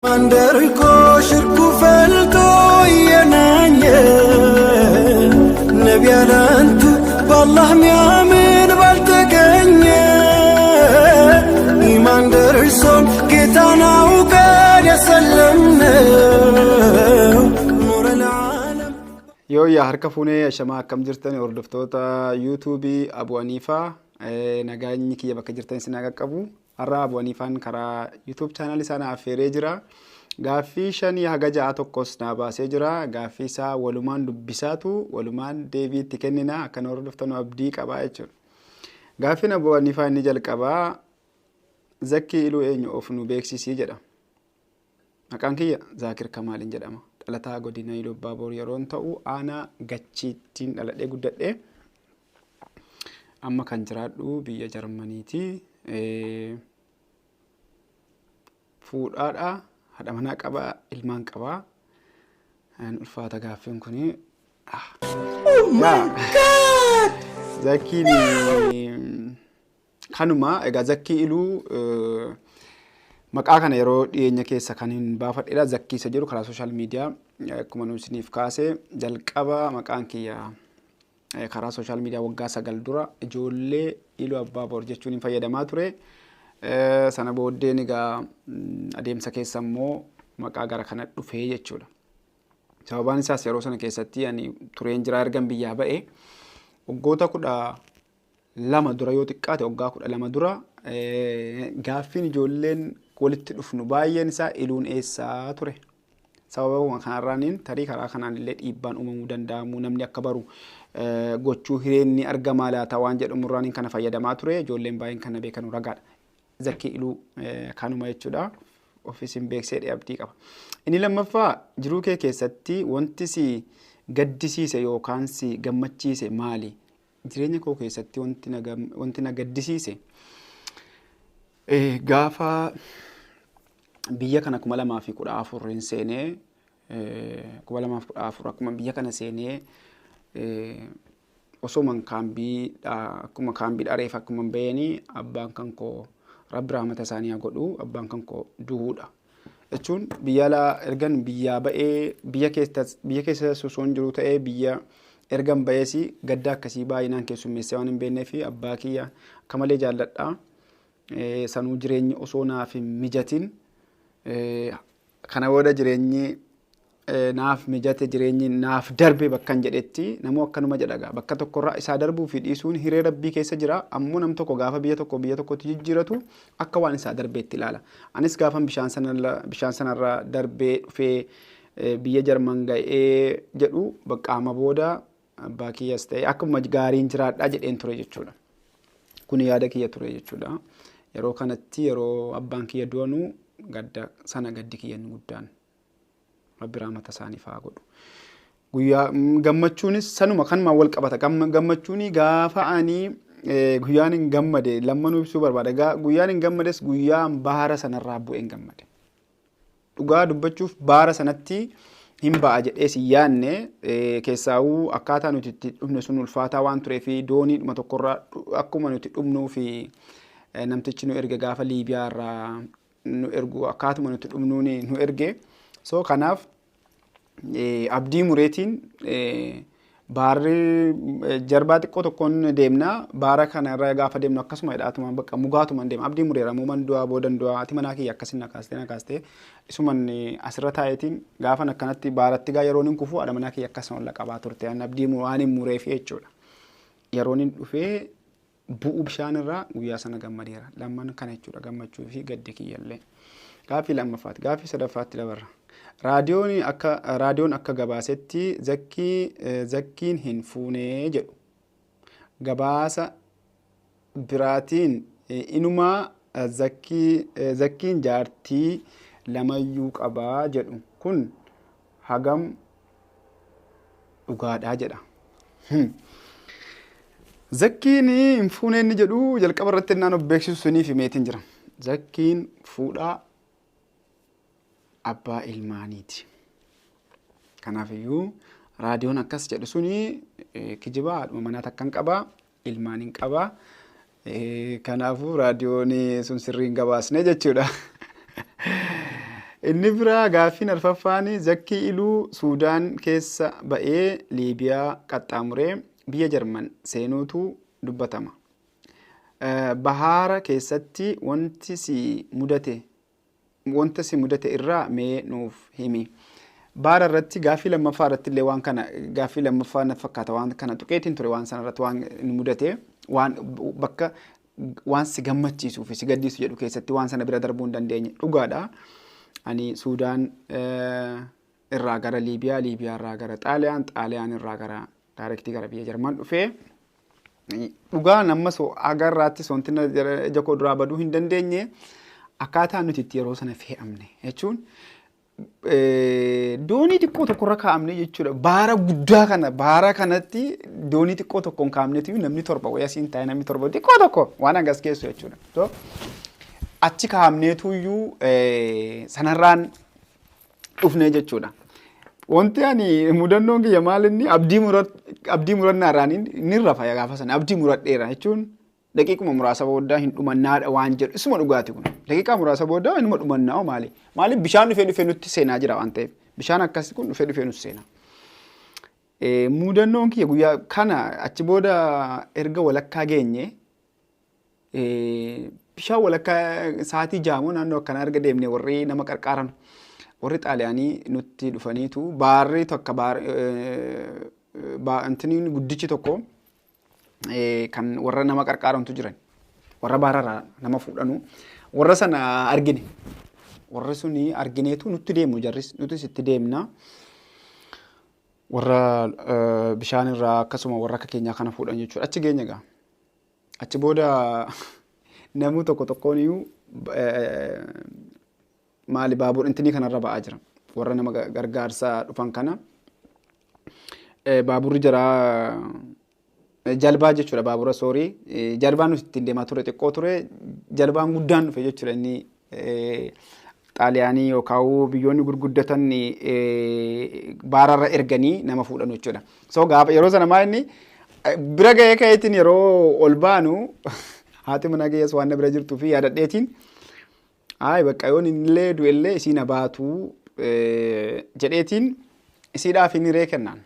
Mandarko shirku falto yenanye Nabiyalantu Wallah miamin balteganye Mandarson kitana uqad yasallamna Nur al-alam Yoo yaa harka fuunee shamaa akkam jirtan hordoftoota YouTube Abu Hanifa nagaanyi kiyya bakka jirtan isin qaqqabu har'a Abu Hanifaan karaa YouTube channel isaa affeeree jira gaaffii 5 haga 6 tokkos na baasee jira gaaffii isaa walumaan dubbisaatu walumaan deebiitti kennina akka hordoftan abdii qaba jechuudha gaaffiin Abu Hanifaa inni jalqabaa Zakkii iluu eenyu of nu beeksisii jedha maqaan kiyya Zaakir Kamaalin jedhama dhalataa godina Iluu Abbaa Boor yeroon ta'u aanaa Gachiittiin dhaladhee guddadhee amma kan jiraadhu biyya Jarmaniiti fuudhaadha haadha manaa qaba ilmaan qaba an ulfaata gaaffiin kuni oh my god Zakkiin kanuma egaa Zakkii iluu maqaa kana yeroo dhiyeenya keessa kan hin baafadheedha Zakkii isa jiru karaa social media akkuma nuti isiniif kaase jalqaba maqaan kiyya karaa social media waggaa 9 dura ijoollee Iluu Abbaa Boor jechuun fayyadamaa ture sana booddeen egaa adeemsa keessa immoo maqaa gara kana dhufee jechuudha sababaan isaas yeroo sana keessatti ani tureen jira ergan biyyaa ba'e waggoota 12 dura yoo xiqqaate waggaa 12 dura gaaffiin ijoolleen walitti dhufnu baay'een isaa iluun eessaa ture sababa kanarraanin tarii karaa kanaan illee dhiibbaan uumamuu danda'amu namni akka baru gochuu hireenni argamaa laata waan jedhamurraanin kana fayyadamaa ture ijoolleen baay'een kana beekanu ragaadha Zakkii iluu kanuma jechuudha ofiisin beeksee abdii qaba inni lammaffaa jiruu kee keessatti wanti si gaddisiise yookaan si gammachiise maali jireenya koo keessatti wanti na gaddisiise gaafa biyya kana 2014 seenee 2014 akkuma biyya kana seenee osoo man kaambii akkuma kaambii dhareef akkuma beeni abbaan kan koo Rabbi rahmata isaanii godhu abbaan kan koo du'uudha jechuun biyya la ergan biyya ba'ee biyya keessa sosoon jiru ta'ee biyya ergan ba'eesi gadda akkasii baay'inaan keessummeessee waan hin beeknee fi abbaa kiyya akkamalee jaalladha sanuu jireenyi osoo naaf hin mijatin kana booda jireenyi naaf mijate jireenyi naaf darbe bakkan jedhetti namoo akkanuma jedhaga bakka tokkorraa isaa darbuu fi dhiisuun hiree Rabbii keessa jira ammoo nam tokko gaafa biyya tokkotti jijjiiratu akka waan isaa darbeetti ilaala anis gaafan bishaan sanarra darbee dhufee biyya Jarman ga'ee jedhu baqqaama booda abbaa kiyyas ta'e akkuma gaariin jiraadhaa jedheen ture jechuudha kun yaada kiyya ture jechuudha yeroo kanatti yeroo abbaan kiyya du'anu gadda sana gaddi kiyyan guddaan Rabbi rahmata isaaniif haa godhu guyyaa gammachuunis sanuma kanuma wal qabata gammachuuni gaafa ani guyyaan hin gammade lammanuu ibsuu barbaada guyyaan hin gammades guyyaan baara sanarraa bu'een gammade dhugaa dubbachuuf baara sanatti hin ba'a jedhees yaanne keessaa'uu akkaataa nuti itti dhufne sun ulfaataa waan turee fi doonii dhuma tokkorraa akkuma nuti dhumnuu fi namtichi nu erge gaafa Liibiyaa irraa nu ergu akkaatuma nuti dhumnuuni nu erge so kanaaf abdii mureetiin baarri jarbaa xiqqoo tokkoon deemna baara kana irra gaafa deemnu akkasuma hidhaatuma bakka mugaatuma deema abdii mureera muuman du'a boodan du'a ati manaa kiyya akkasin nakaastee isuman asirra taa'eetiin gaafan akkanatti baaratti gaa yeroon hin kufu adha manaa kiyya akkasuma walla qabaa turte abdii waan hin mureef jechuudha yeroon hin dhufee bu'u bishaan irraa guyyaa sana gammadeera lamman kana jechuudha gammachuu fi gaddi kiyyallee gaaffii lammaffaatti gaaffii sadaffaatti dabarra raadiyoon akka gabaasetti zakkiin hin fuunee jedhu gabaasa biraatiin inumaa zakkiin jaartii lamayyuu qabaa jedhu kun hagam dhugaadhaa jedha Zakkiin hin fuunee inni jedhu jalqaba irratti naan of beeksisu suniif himeetiin jira zakkiin fuudhaa abbaa ilmaaniiti kanaafiyyuu raadiyoon akkas jedhu suni kijibaa haadhuma manaa takkan qabaa ilmaan hin qabaa kanaafuu raadiyoon sun sirriin gabaasne jechuudha Inni biraa gaaffiin arfaffaanii Zakkii Iluu Suudaan keessa ba'ee Liibiyaa qaxxaamuree biyya Jarman seenuutu dubbatama. Bahaara keessatti wanti si mudate irraa mee nuuf himi. Baara irratti gaaffii lammaffaa irratti illee waan kana gaaffii lammaffaa na fakkaata waan kana tuqeetiin ture waan sana irratti waan mudate waan bakka waan si gammachiisuu fi si gaddiisu jedhu keessatti waan sana bira darbuu hin dandeenye dhugaadha. Ani Suudaan irraa gara Liibiyaa, Liibiyaa irraa gara Xaaliyaan, Xaaliyaan irraa gara daayirektii gara biyya Jarman dhufee dhugaa nammas agarraatti soontina jakoo duraa baduu hin dandeenye akkaataa nuti itti yeroo sana fe'amne jechuun doonii xiqqoo tokko irra kaa'amne jechuudha. Baara kanatti doonii xiqqoo tokkoon kaa'amneetu namni torba wayii asiin taa'e namni torba xiqqoo tokko waan hangas keessu jechuudha. Achi kaa'amneetu iyyuu sanarraan dhufne jechuudha. Wanti ani mudannoon kiyya maal inni abdii murannaarraan inni rafa gaafa sana abdii muradheera jechuun daqiiquma muraasa boodaa hin dhumannaadha waan jedhu isuma dhugaati kun daqiiqaa muraasa boodaa inuma dhumannaa maaliif bishaan dhufee nutti seenaa jira waan ta'eef bishaan akkasii kun dhufee nutti seenaa. Mudannoon kiyya guyyaa kana achi booda erga walakkaa geenye bishaan walakkaa sa'aatii jaamoo naannoo akkana erga deemne warri nama qarqaaran warri Xaaliyaanii nutti dhufaniitu baarri tokko antiniin guddichi tokko kan warra nama qarqaarantu jiran warra baararraa nama fuudhanu warra sana argine warri suni argineetu nutti deemu jarris nutis itti deemna warra bishaan irraa akkasuma warra akka keenyaa kana fuudhan jechuudha. Achi geenya gaa achi booda namu tokkoon iyyuu maali baabur intinii kanarra ba'aa jira warra nama gargaarsaa dhufan kana baaburri jira jalbaa jechuudha baabura soorii jalbaan nuti ittiin deemaa ture xiqqoo ture jalbaan guddaan dhufe jechuudha inni Xaaliyaanii yookaan biyyoonni gurguddatan baararra erganii nama fuudhan jechuudha. So gaafa yeroo sana maal inni bira ga'ee ka'eetiin yeroo ol baanu haati mana geessu waan bira jirtuu fi yaadadheetiin bakka yoon illee du'ellee isiin abaatu jedheetiin isiidhaaf inni ree kennaan.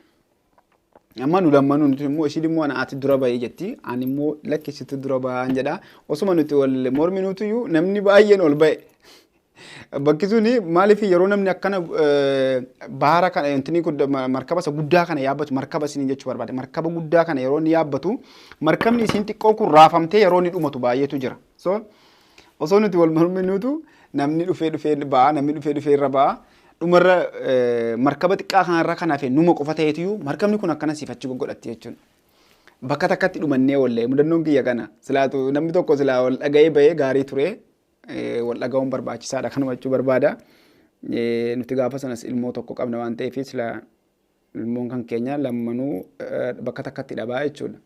Amma nu lammanuu nuti immoo isii immoo ati dura ba'ee jetti ani immoo lakkisitti dura ba'aan jedha osuma nuti wal morminuutu iyyuu namni baay'een ol ba'e. Bakki suni maaliif yeroo namni akkana baara kana intini markaba isa guddaa kana yaabbatu markaba isin jechuu barbaade markaba guddaa kana yeroo inni yaabbatu markabni isin xiqqoo kun raafamtee yeroo inni dhumatu baay'eetu jira. So osoo nuti wal morminuutu namni dhufee ba'a namni dhufee irra ba'a dhumarra markaba xiqqaa kanarra kanaaf numa qofa ta'eetu markabni kun akkana siifachi goggodhatti jechuudha. Bakka takkatti dhumannee wallee mudannoon kiyya kana silaatu namni tokko silaa wal dhaga'ee ba'ee gaarii ture wal dhaga'uun barbaachisaadha kanuma jechuu barbaada. Nuti gaafa sanas ilmoo tokko qabna waan ta'eef silaa ilmoon kan keenya lammanuu bakka takkatti dhabaa jechuudha.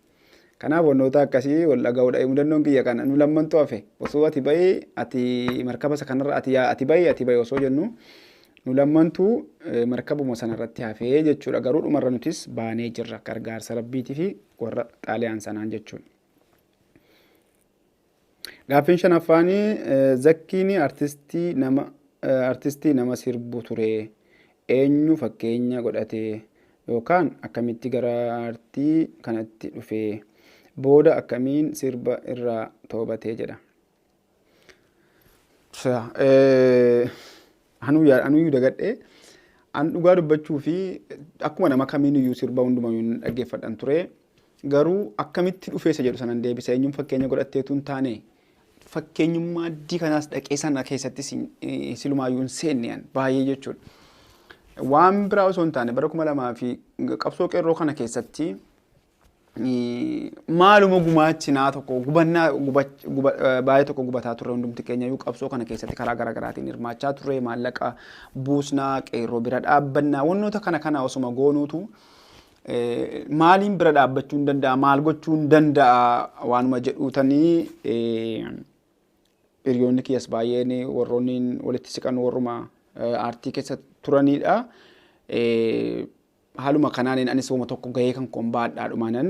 Kanaaf wantoota akkasii wal dhaga'uudha mudannoon kiyya kana nu lammantu hafe osoo ati ba'ee ati markaba isa kanarra ati ba'ee osoo jennu nu lammantu markabuma sanarratti hafee jechuudha. Garuu dhumarra nutis baanee jirra gargaarsa rabbiitii fi warra Xaaliyaan sanaan jechuudha. Gaaffiin shanaffaanii Zakkiin artistii nama sirbu ture eenyu fakkeenya godhate yookaan akkamitti gara artii kanatti dhufe booda akkamiin sirba irraa toobatee jedha. Anuyyuu dagadhee an dhugaa dubbachuu fi akkuma nama kamiiniyyuu sirba hundumayyuu dhaggeeffadhan ture garuu akkamitti dhufeessa jedhu sanan deebisa eenyuun fakkeenya godhatteetu hin taane fakkeenyummaa addii kanaas dhaqee sana keessatti silumaayyuu hin seenneen baay'ee jechuudha. Waan biraa osoo hin taane bara 2000 fi qabsoo qeerroo kana keessatti maaluma gumaachinaa tokko baay'ee tokko gubataa turre hundumti keenya iyyuu qabsoo kana keessatti karaa garaagaraatiin hirmaachaa turre maallaqa buusnaa qeerroo bira dhaabbannaa wantoota kana osuma goonuutu maaliin bira dhaabbachuu hin danda'a maal gochuu hin danda'a waanuma jedhuutanii hiriyoonni kiyyas baay'een warroonni walitti siqan warruma aartii keessa turanidha. Haaluma kanaan anis wama tokko gahee kan koon baadhaa dhumaanan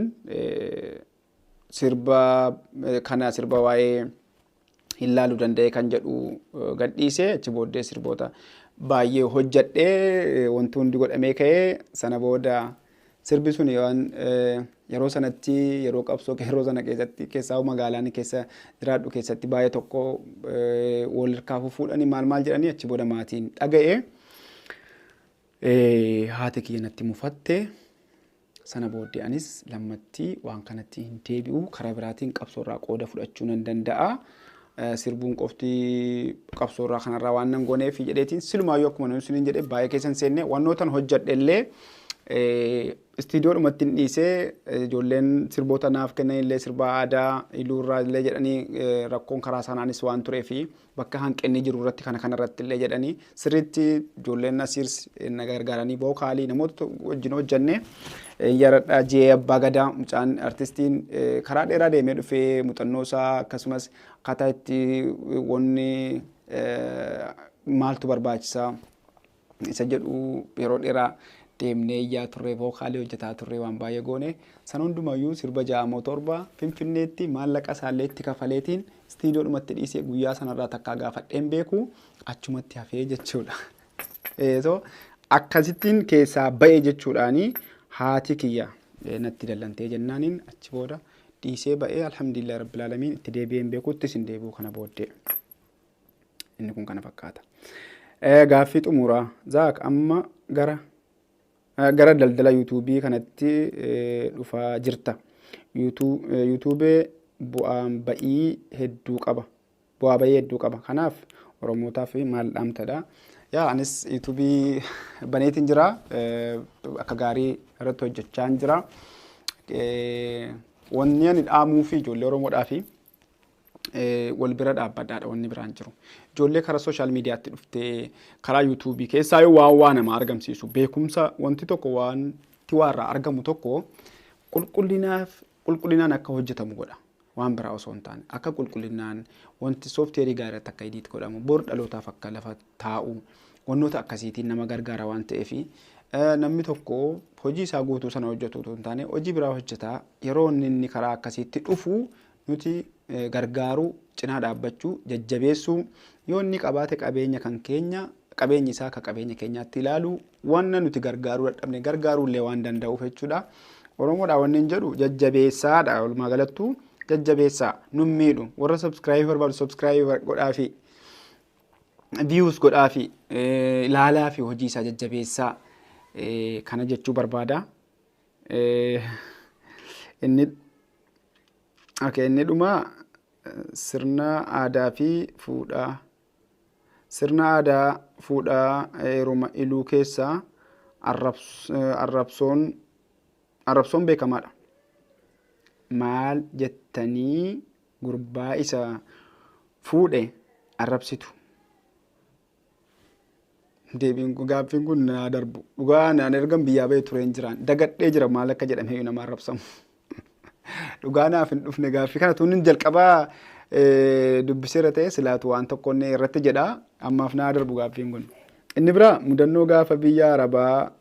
sirba waa'ee hin laaluu danda'e kan jedhu gadhiise achi booddee sirboota baay'ee hojjedhee wanti hundi godhamee ka'ee sana booda sirbi sun yeroo sanatti yeroo qabsoo yeroo sana keessatti keessaa magaalaan keessa jiraadhu keessatti baay'ee tokko wal hirkaa fuudhanii maal jedhanii achi booda maatiin dhaga'ee haati kiyya natti mufatte sana booddee anis lammatti waan kanatti hin deebi'u karaa biraatiin qabsoorraa qooda fudhachuu nan danda'a. Sirbuun qofti qabsoorraa kanarraa waan nan gooneef jedheetiin silumaayyuu akkuma namni sun jedhee baay'ee keessan seenne wannootan hojjedhe illee istiidiyoodhumatti hin dhiisee ijoolleen sirboota naaf kennan illee sirba aadaa iluurraa illee jedhanii rakkoon karaa sanaanis waan tureefi bakka hanqinni jiru irratti kanarratti illee jedhanii sirriitti ijoolleen asiirs na gargaaranii bookaalii namoota wajjin hojjenne yaradhaa jee abbaa gadaa mucaan artistiin karaa dheeraa deemee dhufee muuxannoo isaa akkasumas akkaataa itti wanni maaltu barbaachisaa isa jedhu yeroo dheeraa deemnee iyyaa turre vookaalii hojjetaa turre waan baay'ee goone san hundumayyuu sirba ja'amoo torba Finfinneetti maallaqa isaallee itti kafaleetiin istiidiyoodhumatti dhiisee guyyaa sanarraa takkaa gaafadheen beeku achumatti hafee jechuudha. Akkasittiin keessaa ba'e jechuudhaani haati kiyya natti dallantee jennaaniin achi booda dhiisee ba'ee alhamdulillah rabbil aalamiin itti deebi'een beekuttis hin deebi'u kana booddee inni kun kana fakkaata. Gaaffii xumuraa zaak amma gara daldala yuutuubii kanatti dhufaa jirta. Yuutuubee bu'aa ba'ii hedduu qaba. Kanaaf Oromootaaf maal dhaamtadha? Anis yuutuubii baneetiin jira. Akka gaarii irratti hojjechaa jira. Wanni ani dhaamuu fi ijoollee Oromoodhaafi wal bira dhaabbadhaadha wanni biraan jiru. Ijoollee karaa sooshaal miidiyaatti dhuftee karaa yuutuubii keessaa yoo waan nama argamsiisu beekumsa wanti tokko wanti waarraa argamu tokko qulqullinaan akka hojjetamu godha. Waan biraa osoo hin taane akka qulqullinaan wanti soofteerii gaariitti akka idiit godhamu bor dhalootaaf akka lafa taa'u wannoota akkasiitiin nama gargaara waan ta'eef namni tokko hojii isaa guutuu sana hojjetu osoo hin taane hojii biraa hojjetaa yeroo inni karaa akkasiitti dhufu nuti gargaaruu cinaa dhaabbachuu jajjabeessuu yoo inni qabaate qabeenya kan keenya qabeenyi isaa akka qabeenya keenyaatti ilaalu wanna nuti gargaaruu dadhabne gargaaruullee waan danda'uuf jechuudha. Oromoodhaa wanni hin jedhu jajjabeessaadha walumaa galattuu jajjabeessaa nun miidhu warra subscribe barbaadu subscribe godhaafi views godhaafi ilaalaa fi hojii isaa jajjabeessaa kana jechuu barbaada. Inni dhuma sirna aadaa fuudhaa heeruma iluu keessaa arrabsoon beekamaadha. Maal jettanii gurbaa isa fuudhe arrabsitu? Deebiin gaaffiin kun na darbu. Dhugaa naan ergan biyyaa ba'ee tureen jiraan dagadhee jira maal akka jedhamee nama arrabsamu. Dhugaa naaf hin dhufne gaaffii kana tuun jalqabaa dubbiseera ta'e silaatu waan tokkonne irratti jedha ammaaf naa darbu gaaffiin kun. Inni biraa mudannoo gaafa biyya Arabaa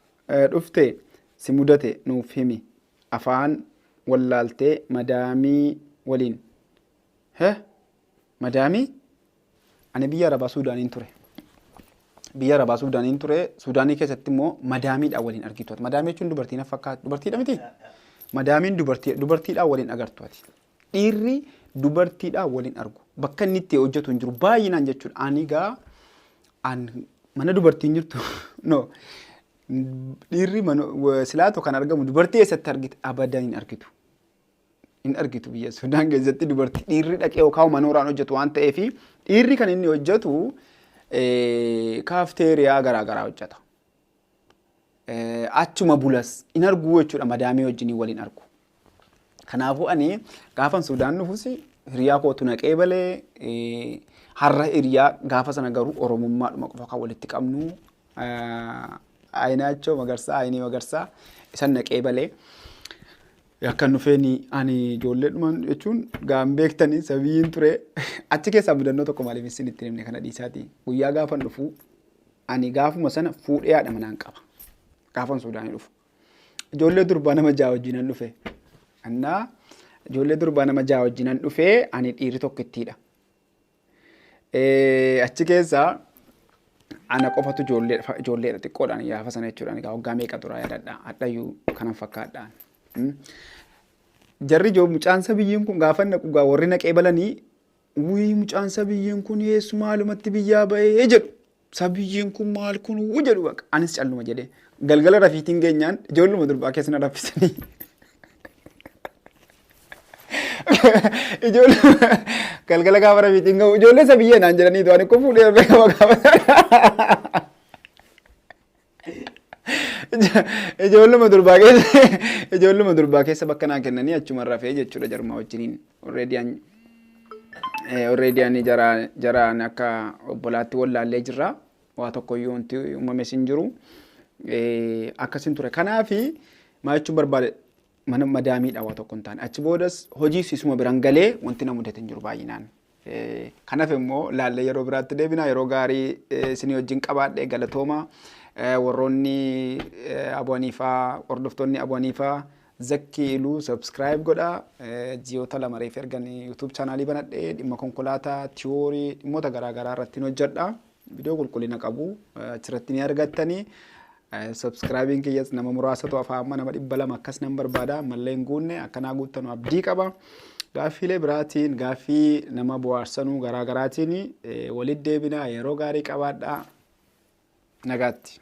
dhufte si mudate nuuf himi afaan wallaaltee madaamii waliin. Madaamii? Ani biyya Arabaa Suudaaniin ture. Suudaanii keessatti immoo madaamiidhaan waliin argitu. Madaamii jechuun dubartii na fakkaatu. Dubartiidha miti? Madaamiin dubartiidhaan waliin agartu ati. Dhiirri dubartiidhaan waliin argu. Bakka inni itti hojjetu hin jiru baay'inaan jechuudha. Ani gaa mana dubartiin jirtu dhiirri silaatu kan argamu dubartii eessatti argite abadan hin argitu. Hin argitu biyya Sudaan keessatti dubartii dhiirri dhaqee yookaan manooraan hojjetu waan ta'eef dhiirri kan inni hojjetu kaafteeriyaa garaagaraa hojjeta. Achuma bulas in argu jechuudha madaamii wajjin waliin argu. Kanaafuu ani gaafan Sudaan dhufus hiriyaa kootu naqee balee har'a hiriyaa gaafa sana garuu Oromummaadhuma qofa kan walitti qabnu Ayinaachoo Magarsaa Ayinii Magarsaa isan naqee balee yakkan dhufeeni ani ijoolleedhumaan jechuun gaan beektanii sabiyyiin ture achi keessaa mudannoo tokko maaliif isin itti himne kana dhiisaati guyyaa gaafan dhufu ani gaafuma sana fuudhee haadha manaan qaba gaafan Suudaanii dhufu ijoollee durbaa nama ja'a wajjinan dhufe annaa ijoollee durbaa nama ja'a wajjinan dhufe ani dhiirri tokko ittiidha achi keessaa ana qofatu ijoollee xiqqoodhaan gaafa sana jechuudha. Egaa waggaa meeqa turaa yaadadha. Hadhayyuu kanan fakkaadhaan. Jarri mucaan sabiyyiin kun gaafa naqu warri naqee balanii wii mucaan sabiyyiin kun yeessu maalumatti biyyaa ba'ee jedhu. Sabiyyiin kun maal kun jedhu baqa. Anis calluma jedhee galgala rafiitiin geenyaan ijoolluma durbaa keessa na raffisanii. Galgala gaafa rafiitiin gahu ijoollee sabiyyee naan jedhanii du'an akka fuudhee beekama gaafa. Ijoolluma durbaa keessa bakka naa kennanii achuma rafee jechuudha jarmaa wajjiniin already ani jaraan akka obbolaatti wallaallee jirra. Waa tokkoyyuu wanti uumames hin jiru. Akkasin ture. Kanaafi maal jechuun barbaade mana madaamiidha waa tokko hin taane. Achi boodas hojii isuma biraan galee wanti na mudate hin jiru baay'inaan. Kanaaf immoo laallee yeroo biraatti deebina yeroo gaarii isinii wajjin qabaadhe galatooma. Warroonni abonifaa hordoftoonni abonifaa Zakkii Iluu subscribe godha. Ji'oota lama reef ergan YouTube channel banadhee dhimma konkolaataa tiyoorii dhimmoota garaagaraa irratti hojjedha. Video qulqullina qabu achirratti ni argattanii. Subscribing kiyyas nama muraasatu afaan nama 200 akkas nan barbaada. Mallee hin guunne akkanaa guuttanu abdii qaba. Gaaffiilee biraatiin gaaffii nama bohaarsanuu garaagaraatiin walitti deebina yeroo gaarii qabaadha. Nagaatti.